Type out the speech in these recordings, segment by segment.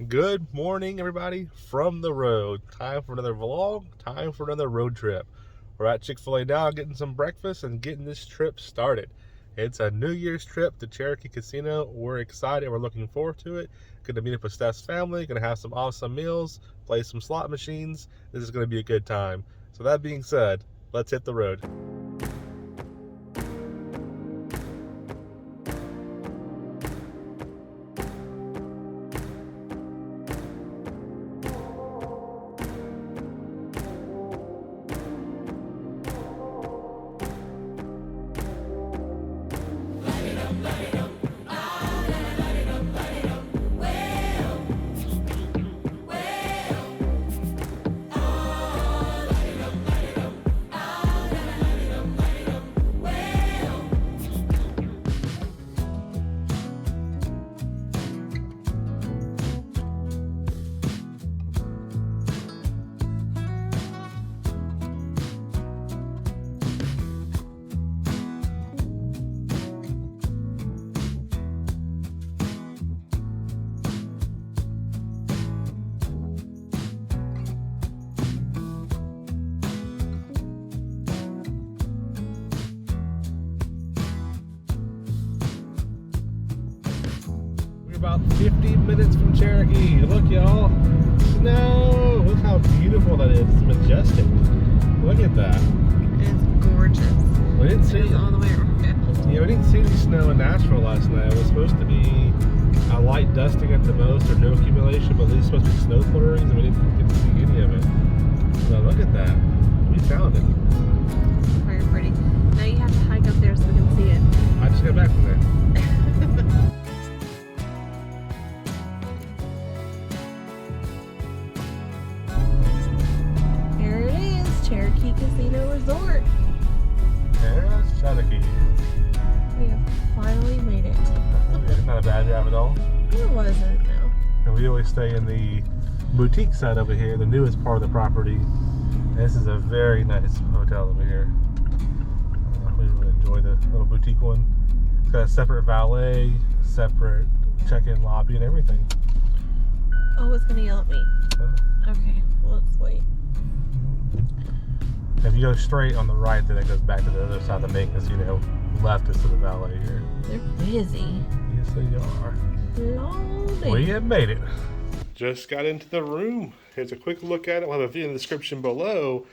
Good morning, everybody, from the road. Time for another vlog, time for another road trip. We're at Chick-fil-A now getting some breakfast and getting this trip started. It's a New Year's trip to Cherokee Casino. We're excited. We're looking forward to it. Going to meet up with Steph's family. Going to have some awesome meals, play some slot machines. This is going to be a good time. So that being said, let's hit the road. About 50 minutes from Cherokee. Look, y'all. Snow. Look how beautiful that is. It's majestic. Look at that. It's gorgeous. We didn't see it all the way around. Yeah, we didn't see any snow in Nashville last night. It was supposed to be a light dusting at the most, or no accumulation, but at least supposed to be snow flurries, and we didn't get to see any of it. So look at that. We found it. Very pretty. Now you have to hike up there so we can see it. I just got back from there. Cherokee Casino Resort. Harrah, Cherokee. We have finally made it. It's not a bad drive at all. It wasn't, no. And we always stay in the boutique side over here, the newest part of the property. This is a very nice hotel over here. We really enjoy the little boutique one. It's got a separate valet, separate check-in lobby, and everything. Oh, it's gonna yell at me. Okay, well, let's wait. If you go straight on the right, then it goes back to the other side of the main casino. Left is to the valet here. They're busy. Yes, they are. Lonely. We have made it. Just got into the room. Here's a quick look at it. We'll have a video in the description below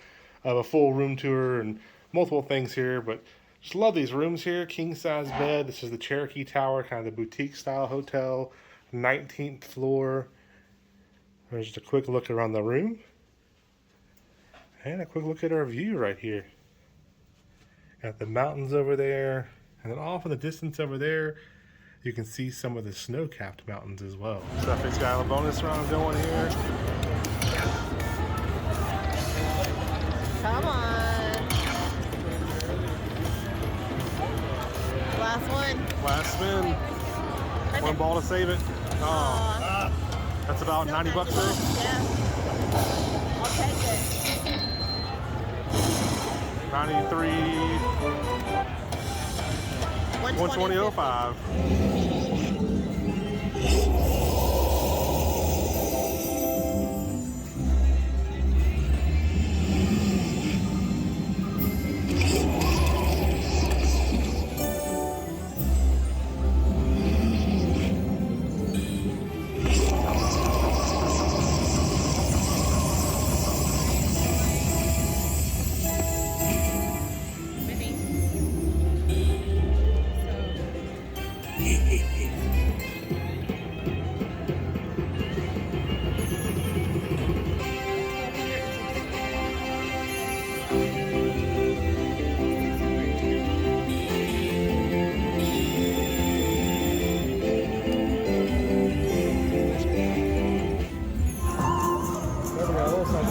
of a full room tour and multiple things here. But just love these rooms here. King size bed. This is the Cherokee Tower, kind of the boutique style hotel. 19th floor. There's just a quick look around the room. And a quick look at our view right here. Got the mountains over there. And then off in the distance over there, you can see some of the snow-capped mountains as well. Stuffy's got a bonus round going here. Come on. Last one. Last spin. One ball to save it. Oh, that's about 90 bucks there. Yeah. I'll take it. 93. 120.05.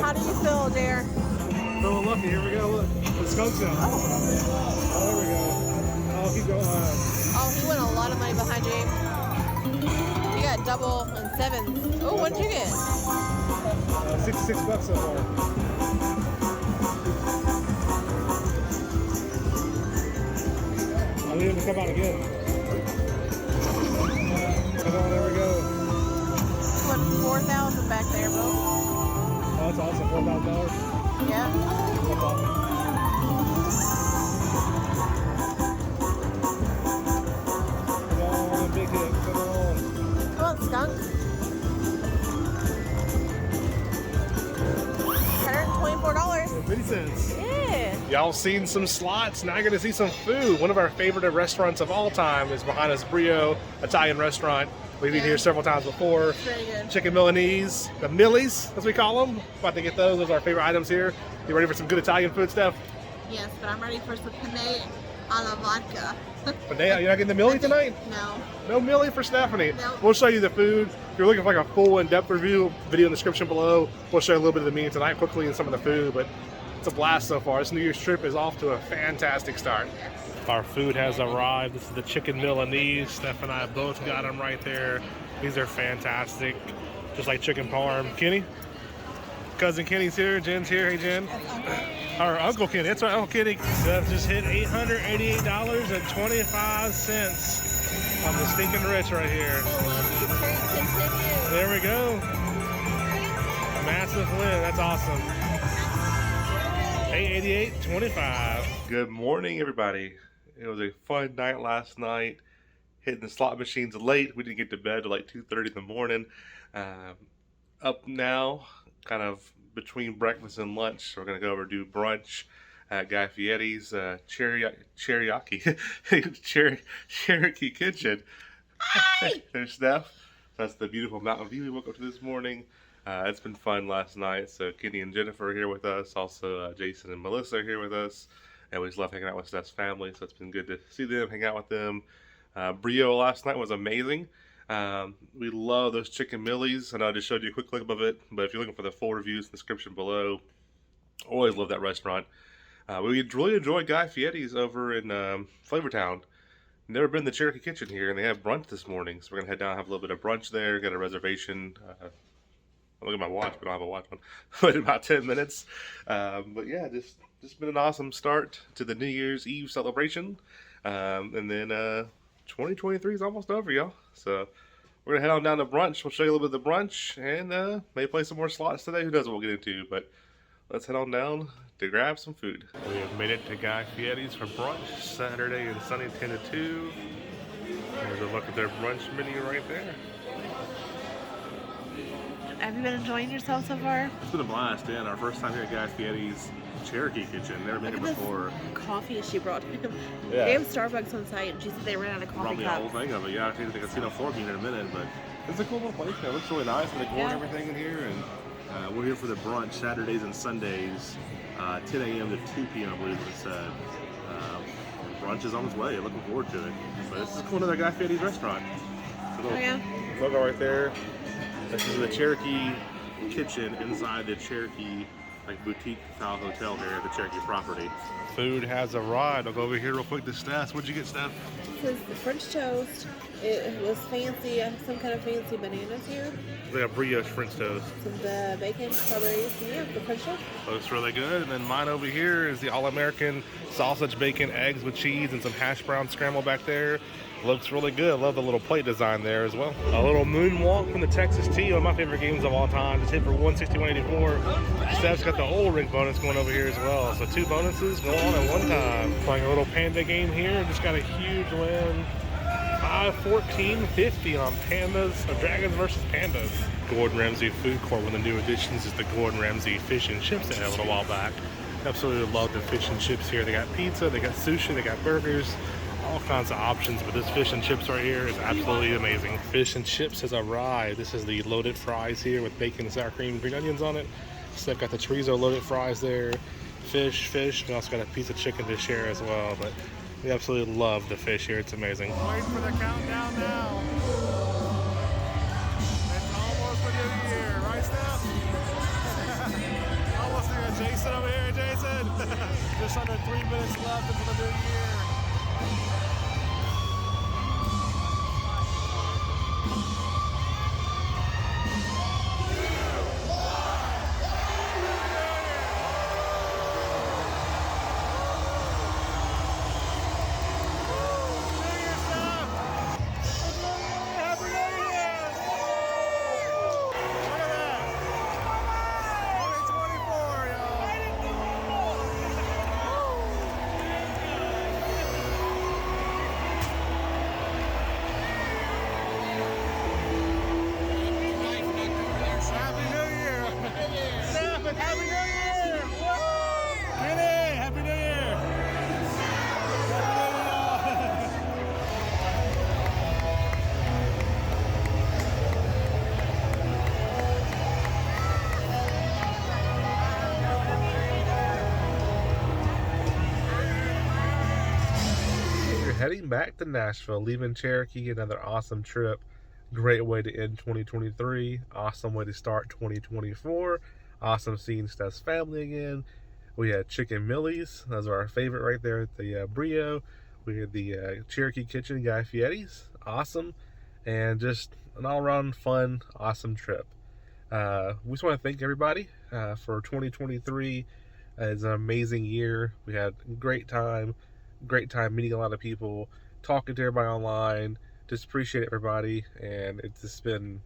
How do you feel, Dare? Feeling lucky. Here we go. Look. The skunk's out. Oh, there we go. Oh, keep going. Oh, he went a lot of money behind you. You got double and sevens. Oh, what did you get? $66 so far. I need him to come out again. Come on, there we go. What, 4,000 back there, bro. Oh, that's awesome. $4,000. Yeah. That's awesome. Come on, big hit. Come on. Come on, skunk. $124. 50 cents. Yeah. Y'all seen some slots. Now you're going to see some food. One of our favorite restaurants of all time is behind us, Brio, Italian restaurant. We've eaten here several times before. Very good. Chicken Milanese, the Millies, as we call them. About to get those. Those are our favorite items here. You ready for some good Italian food stuff? Yes, but I'm ready for some penne alla vodka. But you're not getting the Millie tonight? No. No Millie for Stephanie. Nope. We'll show you the food. If you're looking for like a full in-depth review, video in the description below. We'll show you a little bit of the menu tonight quickly and some of the food, but it's a blast so far. This New Year's trip is off to a fantastic start. Our food has arrived. This is the chicken Milanese. Steph and I both got them right there. These are fantastic, just like chicken parm. Kenny? Cousin Kenny's here. Jen's here. Hey, Jen. Our Uncle Kenny. That's right, Uncle Kenny. Steph just hit $888.25. I'm the stinking rich right here. There we go. Massive win. That's awesome. $888.25. Good morning, everybody. It was a fun night last night. Hitting the slot machines late. We didn't get to bed till like 2:30 in the morning. Up now, kind of between breakfast and lunch. We're going to go over do brunch at Guy Fieri's Cherokee kitchen. There's Steph. That's the beautiful mountain view we woke up to this morning. It's been fun last night. So Kenny and Jennifer are here with us. Also, Jason and Melissa are here with us. And we just love hanging out with Steph's family. So it's been good to see them, hang out with them. Brio last night was amazing. We love those chicken millies. I know I just showed you a quick clip of it, but if you're looking for the full reviews in the description below, always love that restaurant. We really enjoyed Guy Fieri's over in Flavortown. Never been to the Cherokee kitchen here, and they have brunch this morning, so we're gonna head down and have a little bit of brunch there. Got a reservation. Look at my watch, but I don't have a watch on. But in about 10 minutes. But yeah, just been an awesome start to the New Year's Eve celebration, and then 2023 is almost over, y'all. So we're gonna head on down to brunch. We'll show you a little bit of the brunch, and maybe play some more slots today. Who knows what we'll get into? But let's head on down to grab some food. We have made it to Guy Fieri's for brunch, Saturday and Sunday 10 to 2. There's a look at their brunch menu right there. Have you been enjoying yourself so far? It's been a blast, yeah. Our first time here at Guy Fieri's Cherokee kitchen. Never been here before. Coffee she brought him. Yeah. They have Starbucks on site, and she said they ran out of coffee Probably cups. a whole thing of it. Yeah, I think the casino floor being in a minute, but it's a cool little place. It looks really nice, the decor and everything in here. And we're here for the brunch Saturdays and Sundays, 10 a.m. to 2 p.m. I believe it said. Brunch is on its way. Looking forward to it. But this is cool. Another Guy Fieri's restaurant. Oh yeah. Logo right there. This is the Cherokee kitchen inside the Cherokee boutique style hotel here at the Cherokee property. Food has arrived. I'll go over here real quick to Steph. What'd you get, Steph? This is the French toast. It was fancy. I have some kind of fancy bananas here. They got brioche French toast. Some bacon, strawberries, yeah, the French toast. Looks really good. And then mine over here is the all-American sausage, bacon, eggs with cheese, and some hash brown scramble back there. Looks really good. I love the little plate design there as well. A little moonwalk from the Texas Tea, one of my favorite games of all time. Just hit for $161.84. Steph's got the old ring bonus going over here as well. So 2 bonuses going on at one time. Playing a little panda game here. Just got a huge win. 5-14-50 on pandas, or dragons versus pandas. Gordon Ramsay food court. One of the new additions is the Gordon Ramsay fish and chips they had a little while back. Absolutely love the fish and chips here. They got pizza, they got sushi, they got burgers. All kinds of options, but this fish and chips right here is absolutely amazing. Fish and chips has arrived. This is the loaded fries here with bacon, sour cream, and green onions on it. So they've got the chorizo loaded fries there. Fish. We also got a piece of chicken to share as well, but we absolutely love the fish here. It's amazing. Wait for the countdown now. It's almost the new year, right, Steph? Almost there. Jason over here, Jason. Just under 3 minutes left until the new year. heading back to Nashville, leaving Cherokee. Another awesome trip. Great way to end 2023. Awesome way to start 2024. Awesome seeing Steph's family again. We had Chicken Millie's. Those are our favorite right there at the Brio. We had the Cherokee Kitchen, Guy Fieri's. Awesome. And just an all-around fun, awesome trip. We just want to thank everybody for 2023. It's an amazing year. We had a great time meeting a lot of people, talking to everybody online. Just appreciate everybody, and it's just been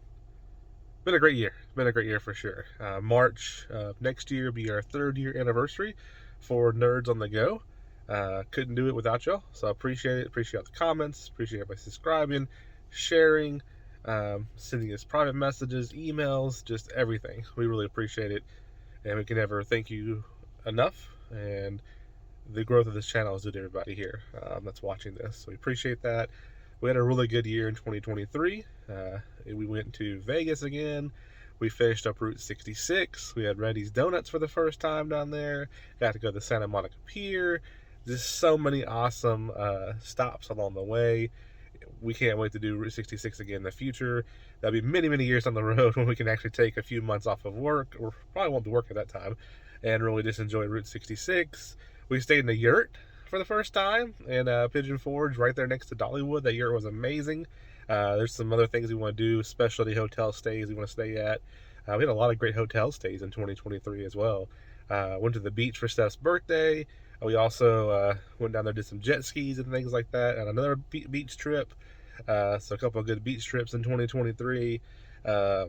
a great year. Been a great year for sure. March next year will be our 3rd year anniversary for Nerds on the Go. Couldn't do it without y'all, so I appreciate it. Appreciate the comments. Appreciate everybody subscribing, sharing, sending us private messages, emails, just everything. We really appreciate it, and we can never thank you enough. And the growth of this channel is due to everybody here that's watching this, so we appreciate that. We had a really good year in 2023. We went to Vegas again. We finished up Route 66. We had Reddy's Donuts for the first time down there. Got to go to the Santa Monica Pier. Just so many awesome stops along the way. We can't wait to do Route 66 again in the future. That'll be many, many years on the road when we can actually take a few months off of work, or probably won't be working at that time, and really just enjoy Route 66. We stayed in a yurt for the first time in Pigeon Forge, right there next to Dollywood. That yurt was amazing. There's some other things we want to do, specialty hotel stays we want to stay at. We had a lot of great hotel stays in 2023 as well. Went to the beach for Steph's birthday. We also went down there, did some jet skis and things like that, and another beach trip. So a couple of good beach trips in 2023. There's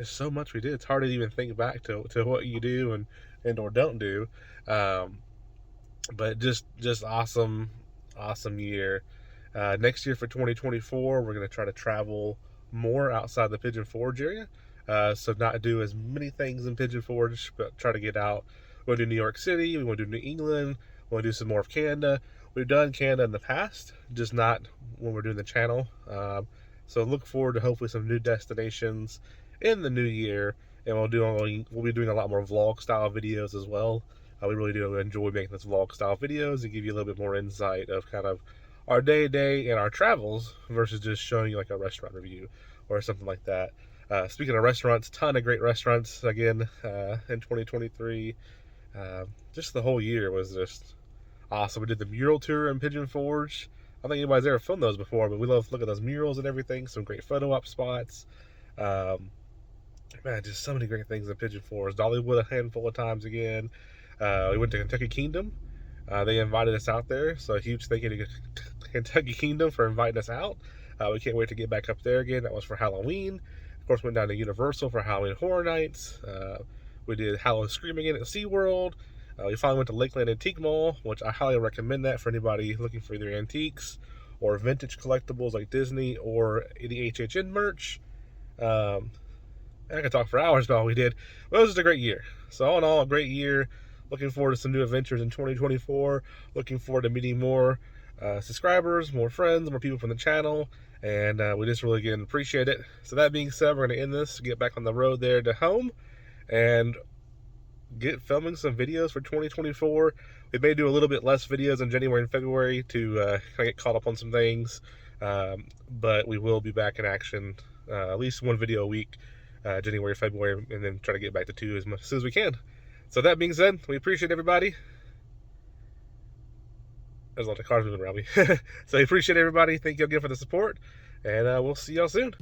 so much we did. It's hard to even think back to what you do and or don't do. But just awesome year. Next year for 2024, we're going to try to travel more outside the Pigeon Forge area. So not do as many things in Pigeon Forge, but try to get out. We want to do New York City. We want to do New England. We want to do some more of Canada. We've done Canada in the past, just not when we're doing the channel. So look forward to hopefully some new destinations in the new year. And we'll be doing a lot more vlog style videos as well. We really do enjoy making this vlog style videos and give you a little bit more insight of kind of our day-to-day and our travels versus just showing you like a restaurant review or something like that. Speaking of restaurants, ton of great restaurants again in 2023. Just the whole year was just awesome. We did the mural tour in Pigeon Forge. I don't think anybody's ever filmed those before, but we love to look at those murals and everything. Some great photo op spots. Man, just so many great things in Pigeon Forge. Dollywood a handful of times again. We went to Kentucky Kingdom. They invited us out there, so a huge thank you to Kentucky Kingdom for inviting us out. We can't wait to get back up there again. That was for Halloween. Of course, went down to Universal for Halloween Horror Nights. We did Halloween Screaming in at SeaWorld. We finally went to Lakeland Antique Mall, which I highly recommend that for anybody looking for either antiques or vintage collectibles like Disney or the HHN merch. I could talk for hours about what we did, but it was just a great year. So all in all, a great year. Looking forward to some new adventures in 2024. Looking forward to meeting more subscribers, more friends, more people from the channel. And we just really, again, appreciate it. So that being said, we're going to end this, get back on the road there to home, and get filming some videos for 2024. We may do a little bit less videos in January and February to kind of get caught up on some things. But we will be back in action, at least one video a week, January, February, and then try to get back to 2 as soon as we can. So that being said, we appreciate everybody. There's a lot of cars moving around me. So we appreciate everybody. Thank you again for the support, and we'll see y'all soon.